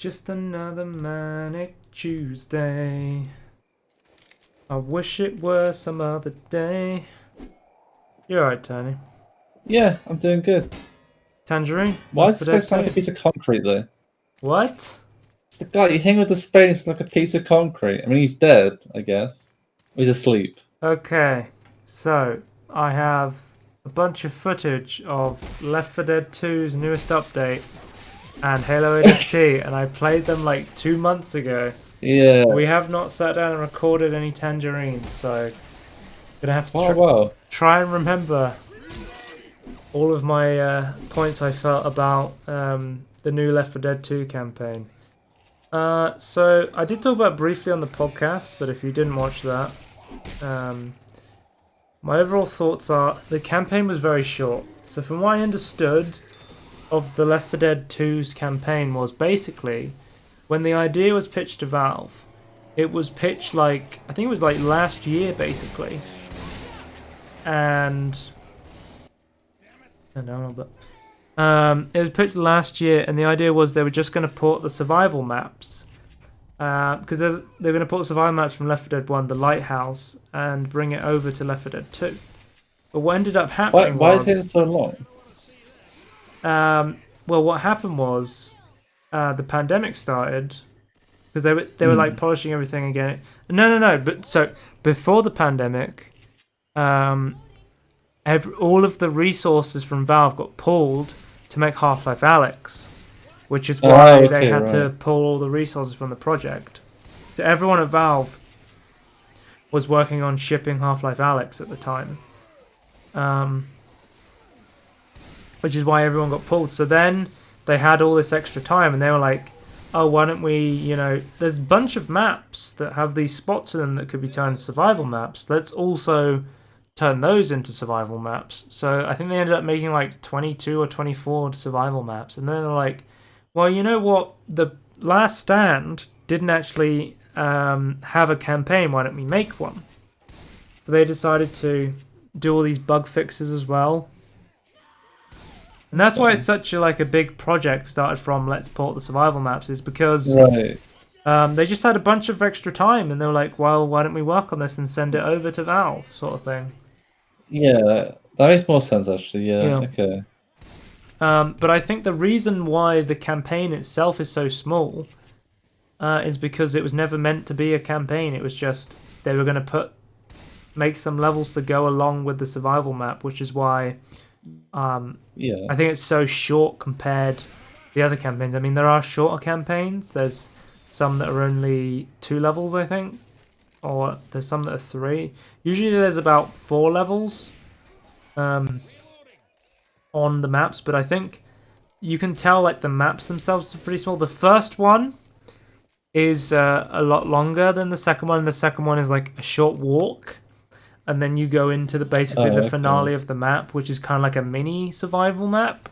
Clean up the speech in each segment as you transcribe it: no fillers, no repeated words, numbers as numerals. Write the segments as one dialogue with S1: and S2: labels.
S1: Just another manic Tuesday. I wish it were some other day. You're right, Tony.
S2: Yeah, I'm doing good.
S1: Tangerine?
S2: Why
S1: Left
S2: does
S1: 4
S2: this guy
S1: Dead
S2: sound like a
S1: 2?
S2: piece of concrete, though?
S1: What?
S2: The guy you hang with the spade is like a piece of concrete. I mean, he's dead, I guess. Or he's asleep.
S1: Okay, so I have a bunch of footage of Left 4 Dead 2's newest update and Halo ODST, and I played them like 2 months ago.
S2: Yeah.
S1: We have not sat down and recorded any Tangerines, so gonna have to
S2: Oh, wow.
S1: try and remember all of my points I felt about the new Left 4 Dead 2 campaign. So I did talk about it briefly on the podcast, but if you didn't watch that, my overall thoughts are the campaign was very short. So from what I understood of the Left 4 Dead 2's campaign was basically when the idea was pitched to Valve, it was pitched like, I think it was like last year basically. And it was pitched last year, and the idea was they were just going to port the survival maps. Because they're going to port the survival maps from Left 4 Dead 1, the Lighthouse, and bring it over to Left 4 Dead 2. But what ended up happening
S2: Why
S1: was...
S2: is it so long?
S1: well, what happened was the pandemic started, because they were like polishing everything again. No. But so before the pandemic, all of the resources from Valve got pulled to make Half-Life Alyx, which is why they had to pull all the resources from the project. So everyone at Valve was working on shipping Half-Life Alyx at the time, which is why everyone got pulled. So then they had all this extra time, and they were like, oh, why don't we, there's a bunch of maps that have these spots in them that could be turned into survival maps. Let's also turn those into survival maps. So I think they ended up making like 22 or 24 survival maps. And then they're like, well, you know what? The Last Stand didn't actually have a campaign. Why don't we make one? So they decided to do all these bug fixes as well. And that's why it's such a big project started from let's port the survival maps, is because they just had a bunch of extra time, and they were like, well, why don't we work on this and send it over to Valve, sort of thing.
S2: Yeah, that makes more sense, actually. Yeah. Okay.
S1: But I think the reason why the campaign itself is so small is because it was never meant to be a campaign. It was just they were going to make some levels to go along with the survival map, which is why I think it's so short compared to the other campaigns. I mean, there are shorter campaigns. There's some that are only 2 levels, I think, or there's some that are 3. Usually there's about 4 levels on the maps, but I think you can tell like the maps themselves are pretty small. The first one is a lot longer than the second one. The second one is like a short walk, and then you go into the finale of the map, which is kind of like a mini survival map,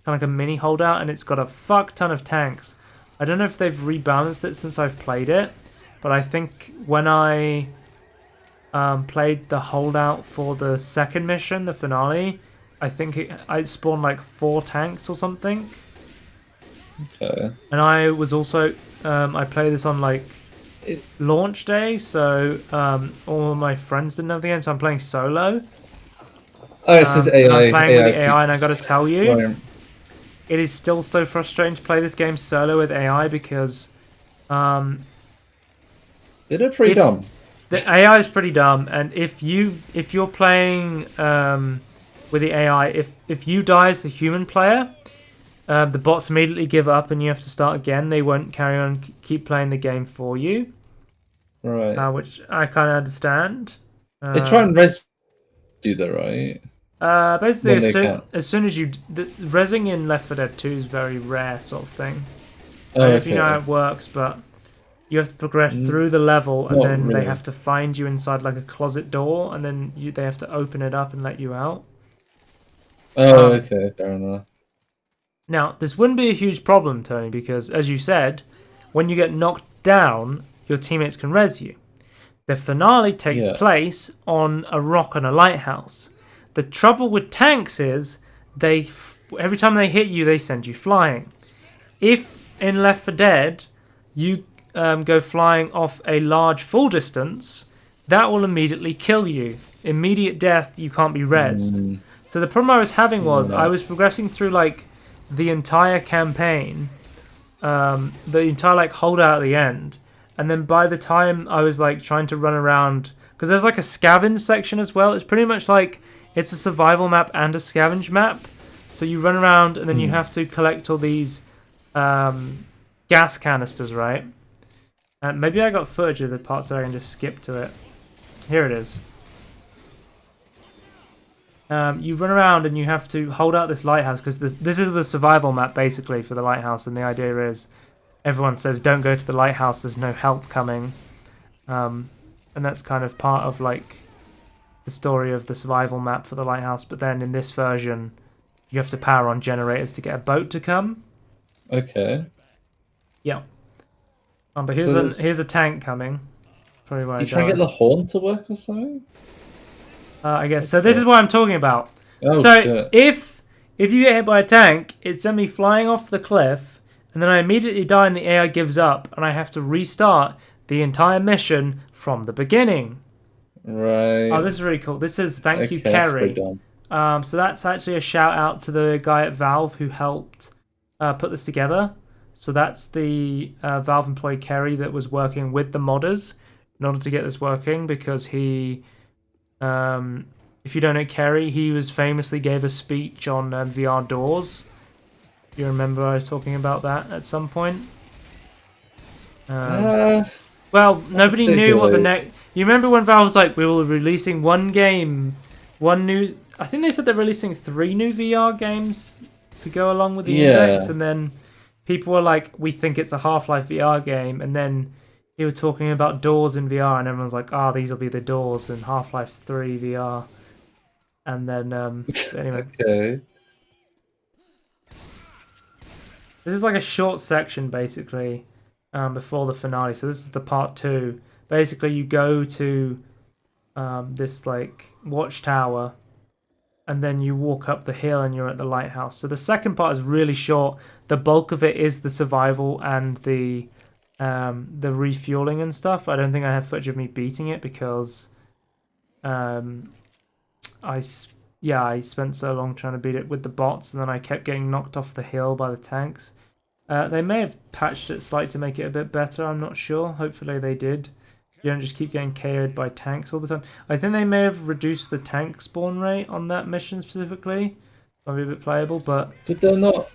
S1: kind of like a mini holdout, and it's got a fuck ton of tanks. I don't know if they've rebalanced it since I've played it, but I think when I played the holdout for the second mission, the finale, I think I spawned like 4 tanks or something.
S2: Okay.
S1: And I was also I played this on like launch day, so all of my friends didn't have the game, so I'm playing solo.
S2: Oh, it says AI.
S1: I'm playing with the AI, and I got to tell you, it is still so frustrating to play this game solo with AI because
S2: they're pretty dumb.
S1: The AI is pretty dumb, and if you're playing with the AI, if you die as the human player, the bots immediately give up and you have to start again. They won't carry on, keep playing the game for you.
S2: Right.
S1: Which I kind of understand.
S2: They try and res you though, right?
S1: Basically, as soon as rezzing in Left 4 Dead 2 is very rare, sort of thing. I don't know if you know how it works, but you have to progress through the level, and then they have to find you inside like a closet door, and then they have to open it up and let you out.
S2: Oh, okay, fair enough.
S1: Now, this wouldn't be a huge problem, Tony, because, as you said, when you get knocked down, your teammates can res you. The finale takes place on a rock on a lighthouse. The trouble with tanks is, every time they hit you, they send you flying. If in Left 4 Dead, you go flying off a large full distance, that will immediately kill you. Immediate death, you can't be rezzed. So the problem I was having was I was progressing through like the entire campaign, the entire like holdout at the end, and then by the time I was like trying to run around, because there's like a scavenge section as well. It's pretty much like it's a survival map and a scavenge map. So you run around and then you have to collect all these gas canisters, right? And maybe I got footage of the parts where I can just skip to it. Here it is. You run around and you have to hold out this lighthouse, because this is the survival map basically for the lighthouse, and the idea is everyone says don't go to the lighthouse, there's no help coming, and that's kind of part of like the story of the survival map for the lighthouse. But then in this version you have to power on generators to get a boat to come.
S2: Okay.
S1: Yeah. But here's a tank coming. Probably where
S2: you trying to get the horn to work or something?
S1: I guess. So this is what I'm talking about.
S2: Oh,
S1: so
S2: shit.
S1: if you get hit by a tank, it sends me flying off the cliff, and then I immediately die and the AI gives up, and I have to restart the entire mission from the beginning.
S2: Right.
S1: Oh, this is really cool. This is thank you,
S2: that's
S1: Kerry.
S2: pretty dumb.
S1: So that's actually a shout out to the guy at Valve who helped put this together. So that's the Valve employee Kerry that was working with the modders in order to get this working, because he, if you don't know Kerry, he famously gave a speech on VR doors. You remember I was talking about that at some point? Well, nobody knew what the next... You remember when Valve was like, we were releasing one game, one new... I think they said they're releasing 3 new VR games to go along with the index, and then people were like, we think it's a Half-Life VR game, and then he was talking about doors in VR, and everyone's like, these will be the doors in Half-Life 3 VR. And then, anyway.
S2: Okay.
S1: This is like a short section, basically, before the finale. So this is the part 2. Basically, you go to this, like, watchtower, and then you walk up the hill and you're at the lighthouse. So the second part is really short. The bulk of it is the survival and the refueling and stuff. I don't think I have footage of me beating it because I spent so long trying to beat it with the bots, and then I kept getting knocked off the hill by the tanks. They may have patched it slightly to make it a bit better, I'm not sure. Hopefully they did. You don't just keep getting KO'd by tanks all the time. I think they may have reduced the tank spawn rate on that mission specifically. Might be a bit playable, but...
S2: Could there not...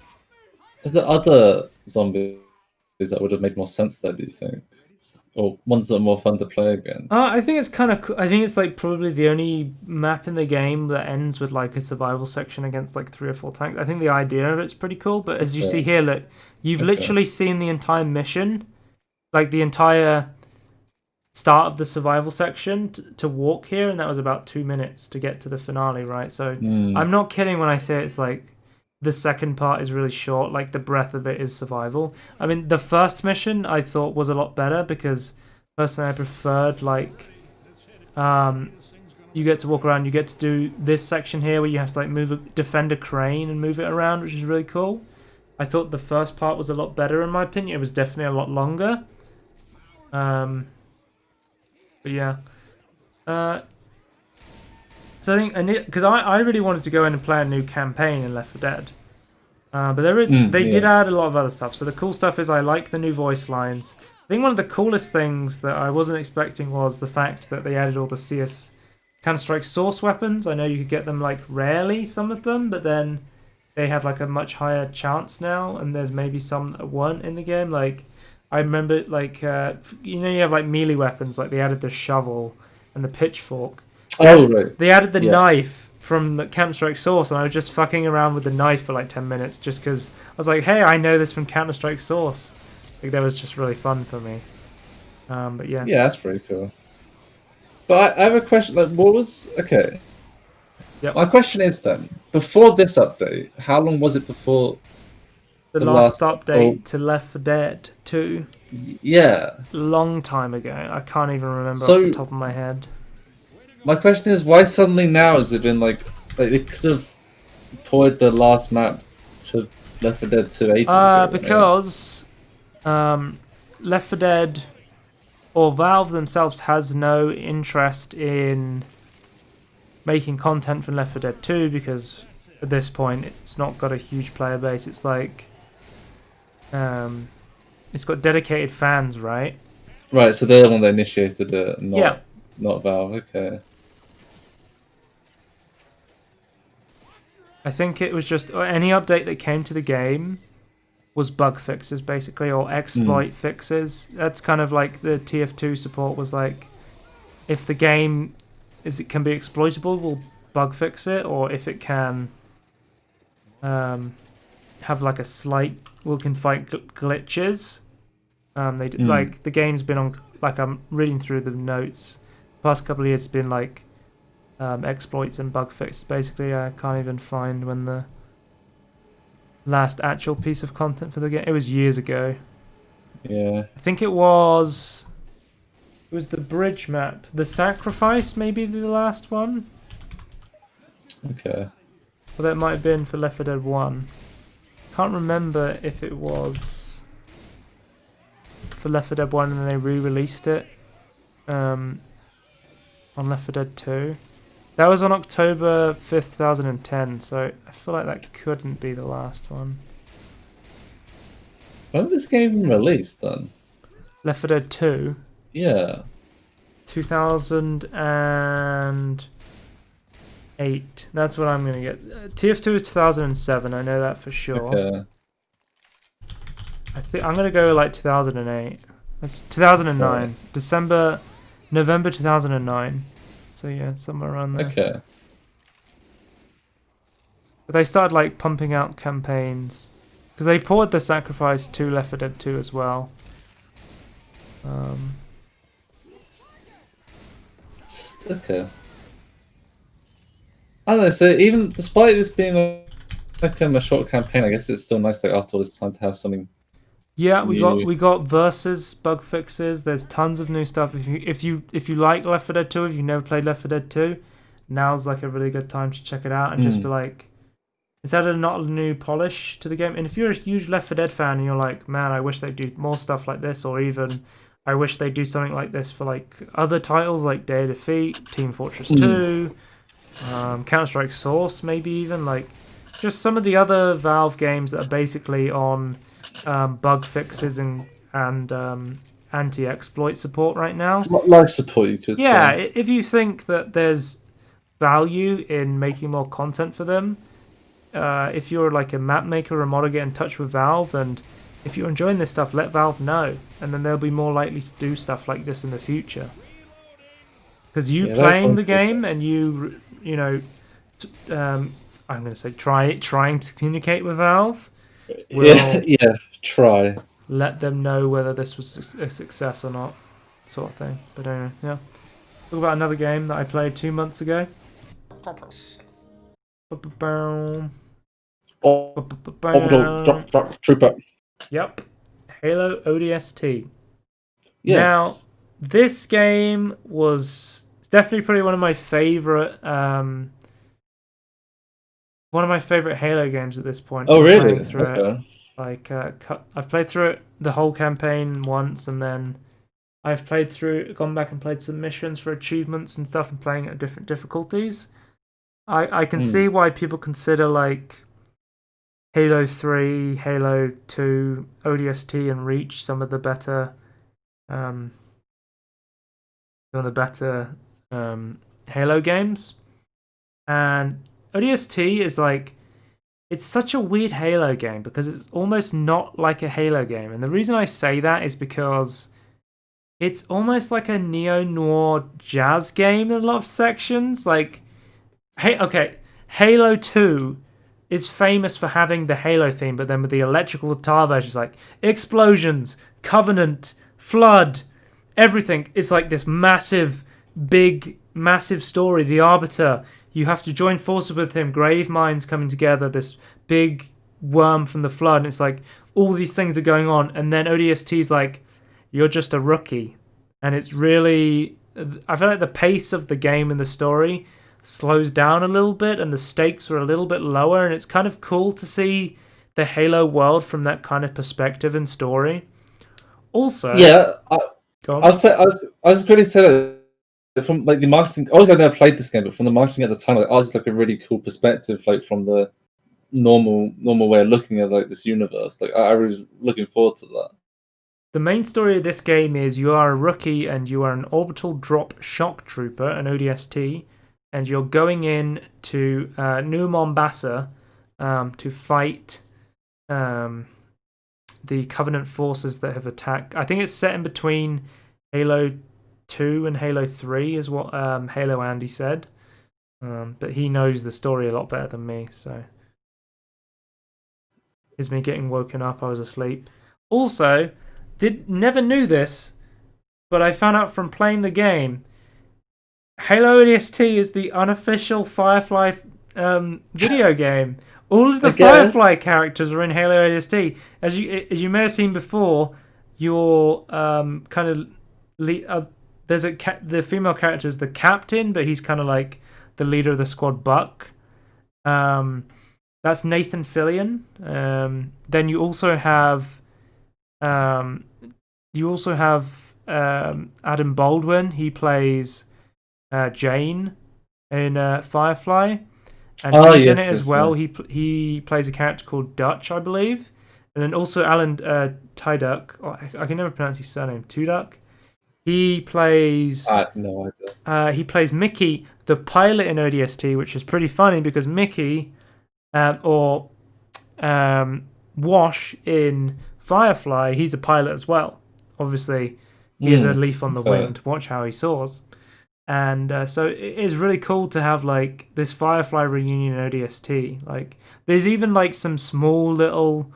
S2: Is there other zombies that would have made more sense there, do you think? Or ones that are more fun to play against?
S1: I think it's kind of... I think it's like probably the only map in the game that ends with like a survival section against like 3 or 4 tanks. I think the idea of it's pretty cool, but as you see here, look, you've literally seen the entire mission, like the entire start of the survival section to walk here, and that was about 2 minutes to get to the finale, right? So I'm not kidding when I say it's like the second part is really short, like the breadth of it is survival. I mean, the first mission I thought was a lot better because personally I preferred like you get to walk around, you get to do this section here where you have to like defend a crane and move it around, which is really cool. I thought the first part was a lot better in my opinion. It was definitely a lot longer. But yeah. So I think, because I really wanted to go in and play a new campaign in Left 4 Dead. But they did add a lot of other stuff. So the cool stuff is I like the new voice lines. I think one of the coolest things that I wasn't expecting was the fact that they added all the CS Counter-Strike Source weapons. I know you could get them like rarely, some of them, but then they have like a much higher chance now, and there's maybe some that weren't in the game. Like I remember like you have like melee weapons, like they added the shovel and the pitchfork. They added the knife from the Counter-Strike Source, and I was just fucking around with the knife for like 10 minutes just because I was like, hey, I know this from Counter-Strike Source. Like that was just really fun for me. But yeah.
S2: Yeah, that's pretty cool. But I have a question. Like, what was okay?
S1: Yep.
S2: My question is then, before this update, how long was it before
S1: the last update to Left 4 Dead 2?
S2: Yeah.
S1: Long time ago. I can't even remember off the top of my head.
S2: My question is, why suddenly now has it been like it could have ported the last map to Left 4 Dead 2 ages ago?
S1: Because Left 4 Dead, or Valve themselves, has no interest in making content for Left 4 Dead 2 because at this point it's not got a huge player base. It's like, it's got dedicated fans, right?
S2: Right, so they're the one that initiated it,
S1: Yeah.
S2: not Valve. Okay.
S1: I think it was just any update that came to the game was bug fixes, basically, or exploit fixes. That's kind of like the TF2 support was like, if the game can be exploitable, we'll bug fix it, or if it can have like a slight, we can fight glitches. Like the game's been on, like I'm reading through the notes. The past couple of years, it's been like exploits and bug fixes. Basically, I can't even find when the last actual piece of content for the game. It was years ago.
S2: Yeah.
S1: I think it was the bridge map. The Sacrifice, maybe the last one.
S2: Okay.
S1: Well, that might have been for Left 4 Dead 1. Can't remember if it was for Left 4 Dead 1 and then they re-released it on Left 4 Dead 2. That was on October 5th, 2010, so I feel like that couldn't be the last one.
S2: When was this game even released then?
S1: Left 4 Dead 2?
S2: Yeah.
S1: 2008. That's what I'm going to get. TF2 is 2007, I know that for sure.
S2: Okay.
S1: I think I'm going to go like 2008. That's 2009.
S2: Okay.
S1: November 2009. So yeah, somewhere around there.
S2: Okay.
S1: But they started like pumping out campaigns because they ported the Sacrifice to Left 4 Dead 2 as well.
S2: Okay. I don't know. So even despite this being like a short campaign, I guess it's still nice like after all this time to have something.
S1: Yeah,
S2: new.
S1: we got versus bug fixes. There's tons of new stuff. If you like Left 4 Dead 2, if you've never played Left 4 Dead 2, now's like a really good time to check it out and just be like, it's added not a new polish to the game. And if you're a huge Left 4 Dead fan and you're like, man, I wish they'd do more stuff like this, or even I wish they'd do something like this for like other titles like Day of Defeat, Team Fortress 2, Counter-Strike Source, maybe even like just some of the other Valve games that are basically on bug fixes and anti-exploit support right now.
S2: Life support, you could say.
S1: If you think that there's value in making more content for them, if you're like a map maker or a modder, get in touch with Valve, and if you're enjoying this stuff, let Valve know, and then they'll be more likely to do stuff like this in the future. Because playing the game and you know, I'm going to say trying to communicate with Valve.
S2: Try.
S1: Let them know whether this was a success or not, sort of thing. But anyway, yeah. Talk about another game that I played 2 months ago.
S2: Drop trooper.
S1: Yep, Halo ODST.
S2: Yes.
S1: Now, this game was definitely probably one of my favorite Halo games at this point.
S2: Oh, really?
S1: Okay. Like, I've played through it the whole campaign once, and then I've gone back and played some missions for achievements and stuff, and playing it at different difficulties. I can see why people consider like Halo 3, Halo 2, ODST, and Reach some of the better, Halo games. And ODST is like, it's such a weird Halo game because it's almost not like a Halo game. And the reason I say that is because it's almost like a neo-noir jazz game in a lot of sections. Like, Halo 2 is famous for having the Halo theme, but then with the electrical guitar versions, like explosions, Covenant, Flood, everything. It's like this massive story. The Arbiter, you have to join forces with him. Grave mines coming together. This big worm from the Flood. And it's like all these things are going on. And then ODST's like, you're just a rookie. And it's really, I feel like the pace of the game and the story slows down a little bit, and the stakes are a little bit lower. And it's kind of cool to see the Halo world from that kind of perspective and story. Also,
S2: Yeah,
S1: go
S2: I
S1: on.
S2: was I was going to say that from like the marketing. Obviously, I never played this game, but from the marketing at the time, like, I was like a really cool perspective, like from the normal way of looking at like this universe. Like I was looking forward to that.
S1: The main story of this game is you are a rookie and you are an orbital drop shock trooper, an ODST, and you're going in to New Mombasa to fight the Covenant forces that have attacked. I think it's set in between Halo 2 and Halo 3, is what Halo Andy said. But he knows the story a lot better than me, so. Here's me getting woken up. I was asleep. Also, never knew this, but I found out from playing the game. Halo ODST is the unofficial Firefly video game. All of the Firefly characters are in Halo ODST. As you may have seen before, your kind of there's the female character is the captain, but he's kind of like the leader of the squad, Buck. That's Nathan Fillion. Then you also have Adam Baldwin. He plays Jane in Firefly, and he's in it as well. Yeah. He plays a character called Dutch, I believe, and then also Alan Tyduk. I can never pronounce his surname. Tuduk. He plays.
S2: I have no idea.
S1: He plays Mickey, the pilot in ODST, which is pretty funny because Mickey, or Wash in Firefly, he's a pilot as well. Obviously, he is a leaf on the wind. Watch how he soars. And so it is really cool to have like this Firefly reunion in ODST. Like, there's even like some small little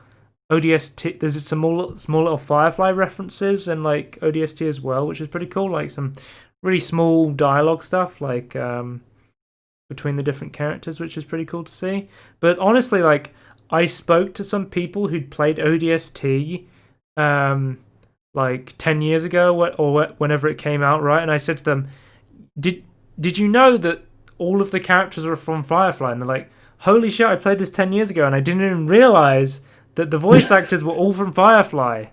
S1: ODST. There's some small little Firefly references and like ODST as well, which is pretty cool. Like some really small dialogue stuff, like between the different characters, which is pretty cool to see. But honestly, like, I spoke to some people who'd played ODST like 10 years ago or whenever it came out, right? And I said to them, did you know that all of the characters are from Firefly? And they're like, holy shit, I played this 10 years ago and I didn't even realize that the voice actors were all from Firefly.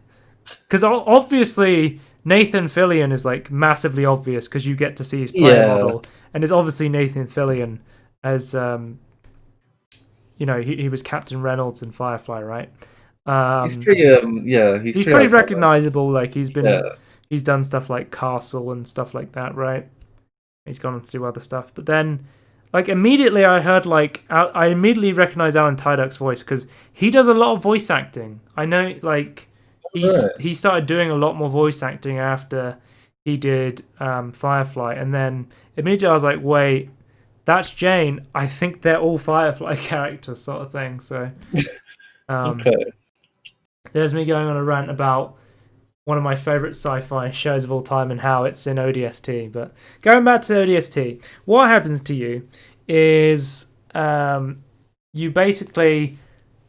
S1: Because obviously Nathan Fillion is like massively obvious because you get to see his player model. And it's obviously Nathan Fillion as, you know, he was Captain Reynolds in Firefly, right?
S2: He's pretty, he's
S1: pretty recognizable. Like he's done stuff like Castle and stuff like that, right? He's gone on to do other stuff, but then, like, immediately I heard I immediately recognized Alan Tyduk's voice because he does a lot of voice acting. I know, like, he started doing a lot more voice acting after he did Firefly, and then immediately I was like, wait, that's Jane. I think they're all Firefly characters, sort of thing. So, there's me going on a rant about one of my favorite sci-fi shows of all time and how it's in ODST. But going back to ODST, what happens to you is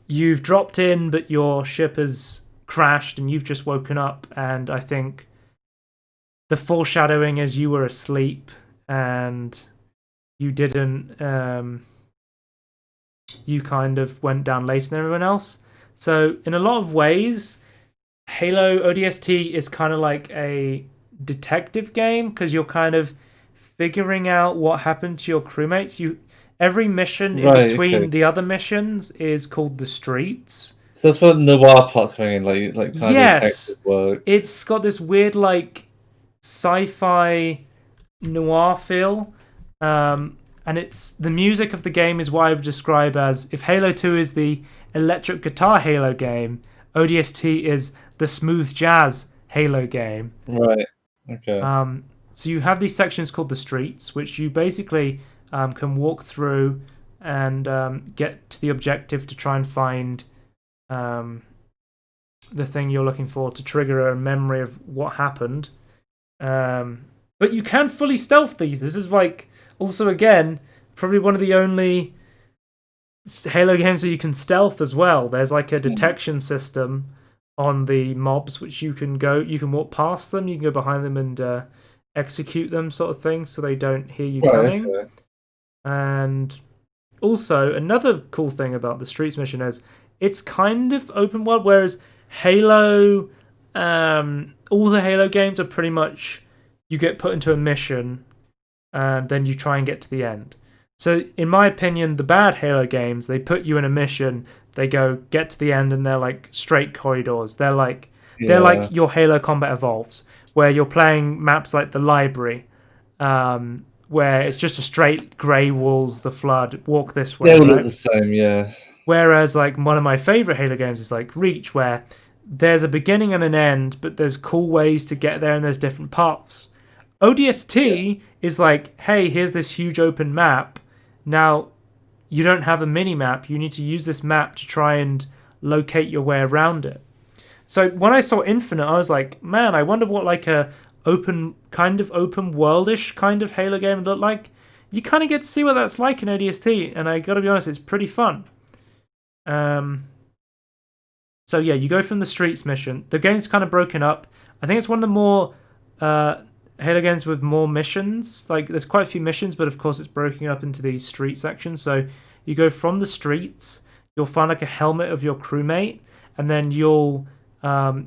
S1: you've dropped in, but your ship has crashed and you've just woken up. And I think the foreshadowing is you were asleep and you didn't. You kind of went down later than everyone else. So in a lot of ways, Halo ODST is kind of like a detective game because you're kind of figuring out what happened to your crewmates. Every mission in between the other missions is called the streets.
S2: So that's where the noir part coming in, like kind of detective work.
S1: It's got this weird like sci-fi noir feel, and it's the music of the game is what I would describe as if Halo 2 is the electric guitar Halo game, ODST is the smooth jazz Halo game.
S2: Right. Okay.
S1: So you have these sections called the streets, which you basically can walk through and get to the objective to try and find the thing you're looking for to trigger a memory of what happened. But you can fully stealth these. This is like also again probably one of the only Halo games where you can stealth as well. There's like a detection system on the mobs, which you can walk past them, you can go behind them and execute them, sort of thing, so they don't hear you coming. Okay. And also, another cool thing about the Streets mission is it's kind of open world, whereas Halo all the Halo games are pretty much you get put into a mission and then you try and get to the end. So, in my opinion, the bad Halo games, they put you in a mission, they go get to the end, and they're like straight corridors. They're like your Halo Combat Evolves, where you're playing maps like the Library, where it's just a straight grey walls, the Flood, walk this way.
S2: They all
S1: right?
S2: look the same, yeah.
S1: Whereas, like, one of my favorite Halo games is like Reach, where there's a beginning and an end, but there's cool ways to get there, and there's different paths. ODST is like, hey, here's this huge open map. Now, you don't have a mini map. You need to use this map to try and locate your way around it. So when I saw Infinite, I was like, man, I wonder what like a open worldish kind of Halo game would look like. You kind of get to see what that's like in ODST, and I got to be honest, it's pretty fun. So yeah, you go from the streets mission. The game's kind of broken up. I think it's one of the more Halo games with more missions. Like, there's quite a few missions, but of course it's broken up into these street sections. So you go from the streets, you'll find like a helmet of your crewmate, and then you'll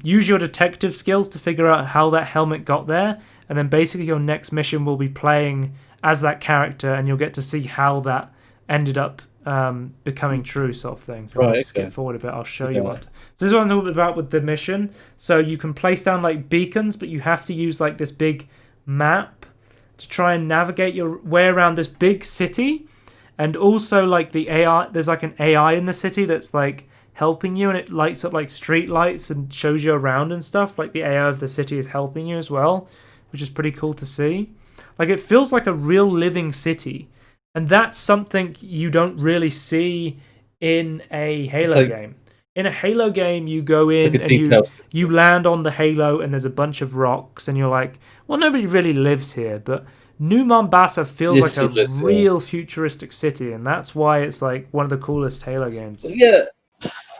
S1: use your detective skills to figure out how that helmet got there. And then basically your next mission will be playing as that character, and you'll get to see how that ended up becoming true, sort of thing. So I'll skip forward a bit. I'll show you what. So this is what I'm talking about with the mission. So you can place down like beacons, but you have to use like this big map to try and navigate your way around this big city. And also like the AI, there's like an AI in the city that's like helping you, and it lights up like street lights and shows you around and stuff. Like the AI of the city is helping you as well, which is pretty cool to see. Like, it feels like a real living city, and that's something you don't really see in a Halo game. In a Halo game, you go in and you land on the Halo, and there's a bunch of rocks, and you're like, well, nobody really lives here. But New Mombasa feels like a real futuristic city, and that's why it's like one of the coolest Halo games.
S2: Yeah.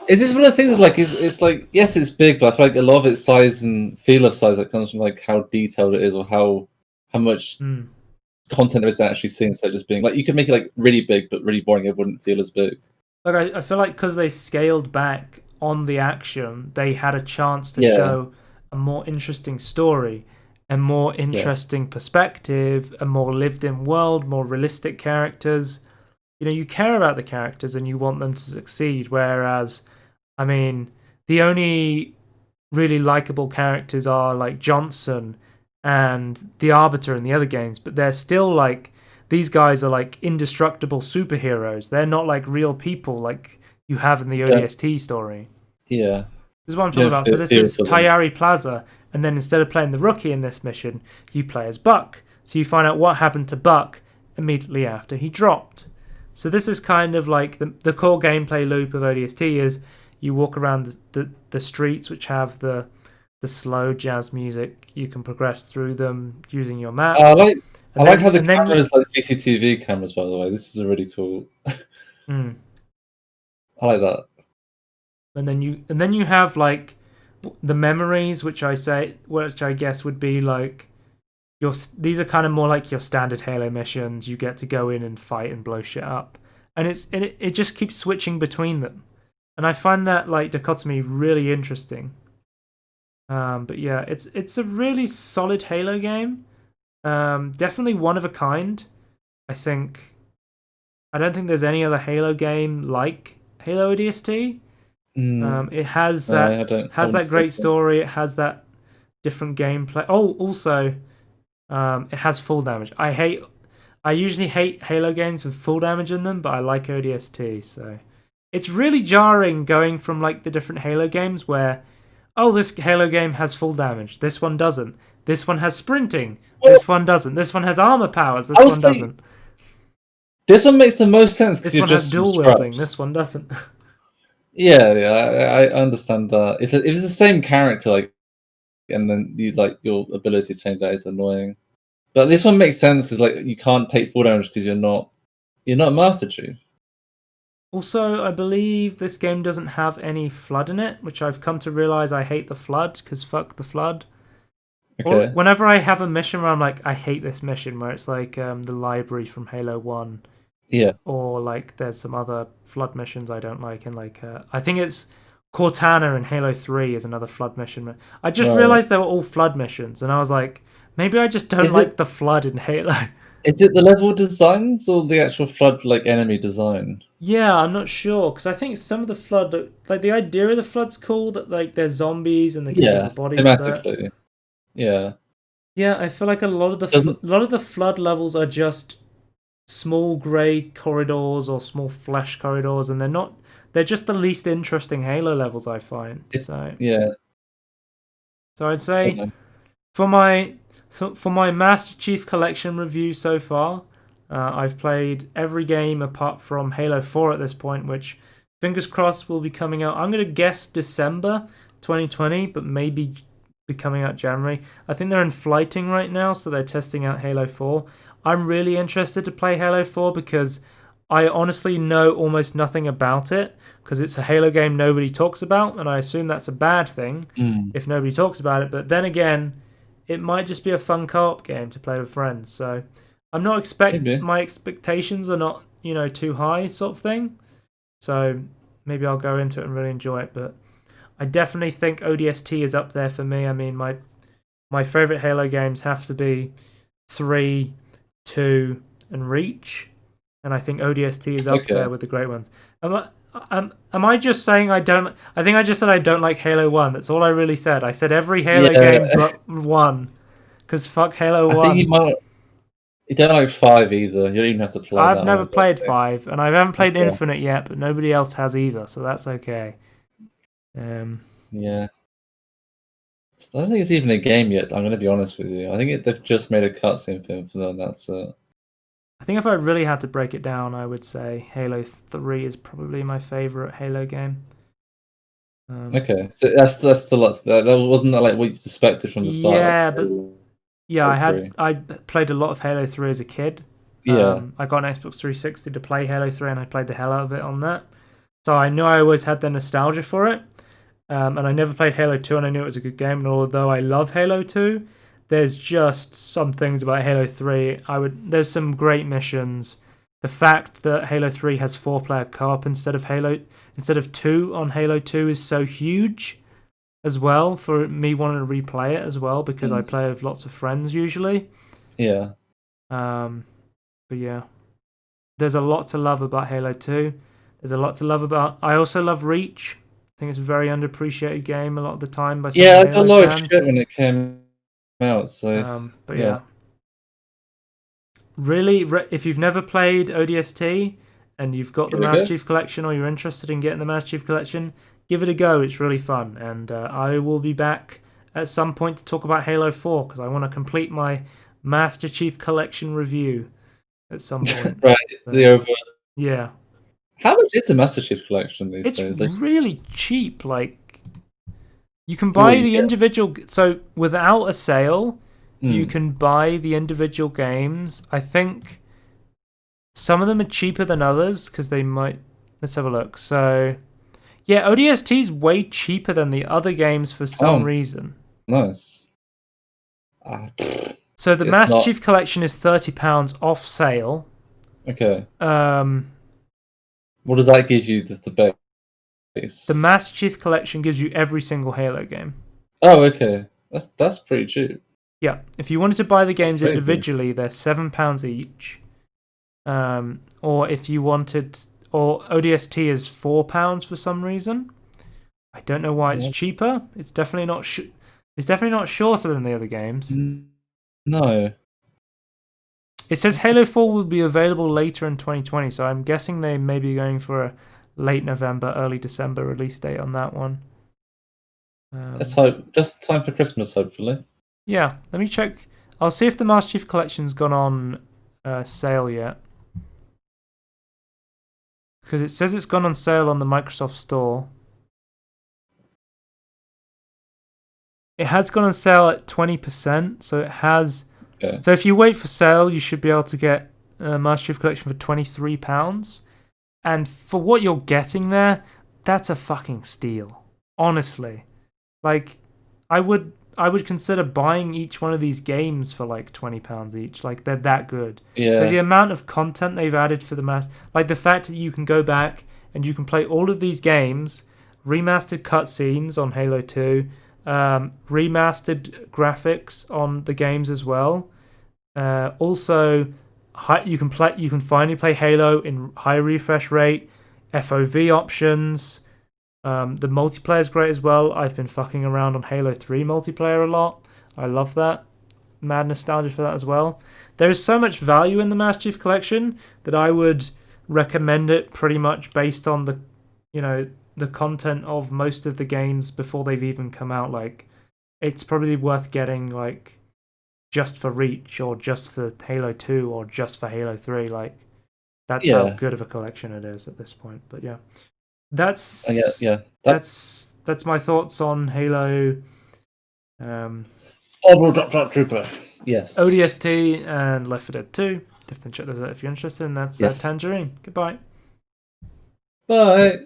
S2: Is this one of the things like it's like, yes, it's big, but I feel like a lot of its size and feel of size that comes from like how detailed it is, or how much content there is to actually see, instead of just being like, you could make it like really big but really boring. It wouldn't feel as big.
S1: Like, I feel like because they scaled back on the action, they had a chance to show a more interesting story, a more interesting perspective, a more lived-in world, more realistic characters. You know, you care about the characters and you want them to succeed. Whereas, I mean, the only really likable characters are like Johnson and the Arbiter in the other games, but they're still like, these guys are like indestructible superheroes. They're not like real people like you have in the ODST story.
S2: Yeah.
S1: This is what I'm talking about. So this is Tayari Plaza, and then instead of playing the rookie in this mission, you play as Buck. So you find out what happened to Buck immediately after he dropped. So this is kind of like the core gameplay loop of ODST is you walk around the streets, which have the slow jazz music. You can progress through them using your map.
S2: I like how the cameras like CCTV cameras, by the way. This is really cool. I like that.
S1: And then you have like the memories, which I guess would be like these are kind of more like your standard Halo missions. You get to go in and fight and blow shit up, and it just keeps switching between them, and I find that like dichotomy really interesting. But yeah, it's a really solid Halo game. Definitely one of a kind. I don't think there's any other Halo game like Halo ODST. It has that great story. It has that different gameplay. Oh, also, it has full damage. I usually hate Halo games with full damage in them, but I like ODST. So it's really jarring going from like the different Halo games where, oh, this Halo game has full damage. This one doesn't. This one has sprinting. This one doesn't. This one has armor powers. This one doesn't.
S2: This one makes the most sense because
S1: this one has dual wielding. This one doesn't.
S2: Yeah, I understand that. If it's the same character, like, and then you like your ability to change, that is annoying. But this one makes sense because like you can't take full damage because you're not Master Chief.
S1: Also, I believe this game doesn't have any Flood in it, which I've come to realize I hate the Flood because fuck the Flood.
S2: Okay.
S1: Or whenever I have a mission where I'm like, I hate this mission, where it's like the library from Halo 1.
S2: Yeah.
S1: Or like there's some other Flood missions I don't like, and like I think it's Cortana in Halo 3 is another Flood mission. I just
S2: Right.
S1: realized they were all Flood missions, and I was like, maybe I just don't like the Flood in Halo.
S2: Is it the level designs or the actual Flood like enemy design?
S1: Yeah, I'm not sure, because I think some of the Flood, like the idea of the Flood's cool, that like they're zombies and they can give the bodies, but
S2: thematically. Yeah.
S1: yeah, I feel like a lot of
S2: Doesn't
S1: the Flood levels are just small grey corridors or small flesh corridors, and they're just the least interesting Halo levels, I find.
S2: it,
S1: So
S2: yeah.
S1: I'd
S2: I don't
S1: say
S2: know.
S1: for my Master Chief Collection review so far, I've played every game apart from Halo 4 at this point, which fingers crossed will be coming out. I'm gonna guess December 2020, but maybe be coming out January. I think they're in flighting right now, so they're testing out Halo 4. I'm really interested to play Halo 4 because I honestly know almost nothing about it, because it's a Halo game nobody talks about, and I assume that's a bad thing if nobody talks about it. But then again, it might just be a fun co-op game to play with friends. So I'm not
S2: Maybe.
S1: my expectations are not, too high sort of thing. So maybe I'll go into it and really enjoy it. But I definitely think ODST is up there for me. I mean, my favorite Halo games have to be 3, 2, and Reach, and I think ODST is up there with the great ones. Am I just saying I don't? I think I just said I don't like Halo 1. That's all I really said. I said every Halo game but 1, because fuck Halo 1.
S2: I think you don't like 5 either. You don't even have to play
S1: I've
S2: that
S1: never
S2: one.
S1: played 5, and I haven't played
S2: Okay.
S1: Infinite yet, but nobody else has either, so that's okay.
S2: Yeah. I don't think it's even a game yet. I'm going to be honest with you. I think they've just made a cutscene film for them. That's it.
S1: I think if I really had to break it down, I would say Halo 3 is probably my favorite Halo game.
S2: Okay, so that's still like that wasn't like what you suspected from the start.
S1: Yeah, but yeah,
S2: Halo 3.
S1: I played a lot of Halo 3 as a kid.
S2: Yeah.
S1: I got an Xbox 360 to play Halo 3, and I played the hell out of it on that. So I knew I always had the nostalgia for it. And I never played Halo 2, and I knew it was a good game. And although I love Halo 2, there's just some things about Halo 3. There's some great missions. The fact that Halo 3 has 4-player co-op instead of 2 on Halo 2 is so huge as well, for me wanting to replay it as well, because I play with lots of friends usually.
S2: Yeah.
S1: But yeah, there's a lot to love about Halo 2. There's a lot to love about. I also love Reach. I think it's a very underappreciated game a lot of the time by some
S2: I got a
S1: Halo
S2: lot of
S1: fans.
S2: shit when it came out. So
S1: But yeah, really, if you've never played ODST and you've got the Master Chief Collection, or you're interested in getting the Master Chief Collection, give it a go. It's really fun, and I will be back at some point to talk about Halo 4, because I want to complete my Master Chief Collection review at some point.
S2: Right,
S1: So, yeah.
S2: How much is the Master Chief Collection these
S1: It's
S2: days?
S1: really cheap. Like, you can buy the individual. So without a sale, you can buy the individual games. I think some of them are cheaper than others, because they might. Let's have a look. So yeah, ODST is way cheaper than the other games for some reason.
S2: Nice.
S1: So the Master Chief Collection is £30 off sale.
S2: Okay. What does that give you? The base.
S1: The Master Chief Collection gives you every single Halo game.
S2: Oh, okay. That's pretty cheap.
S1: Yeah, if you wanted to buy the games individually, they're £7 each. Or if you wanted, or ODST is £4 for some reason. I don't know why it's cheaper. It's definitely not. It's definitely not shorter than the other games.
S2: No.
S1: It says Halo 4 will be available later in 2020, so I'm guessing they may be going for a late November, early December release date on that one.
S2: Let's hope. Just time for Christmas, hopefully.
S1: Yeah, let me check. I'll see if the Master Chief Collection's gone on sale yet. Because it says it's gone on sale on the Microsoft Store. It has gone on sale at 20%, so it has. Okay. So if you wait for sale, you should be able to get Master Chief Collection for £23. And for what you're getting there, that's a fucking steal. Honestly. Like, I would consider buying each one of these games for like £20 each. Like, they're that good.
S2: Yeah.
S1: But the amount of content they've added for the like the fact that you can go back and you can play all of these games remastered cutscenes on Halo 2, remastered graphics on the games as well. Also, you can finally play Halo in high refresh rate, FOV options. The multiplayer is great as well. I've been fucking around on Halo 3 multiplayer a lot. I love that. Mad nostalgia for that as well. There is so much value in the Master Chief Collection that I would recommend it pretty much based on the, the content of most of the games before they've even come out. Like, it's probably worth getting, like, just for Reach or just for Halo 2 or just for Halo 3. Like, that's how good of a collection it is at this point. But yeah, that's that's my thoughts on Halo.
S2: Drop Trooper. Yes.
S1: ODST and Left 4 Dead 2. Definitely check those out if you're interested. And that's Tangerine. Goodbye.
S2: Bye.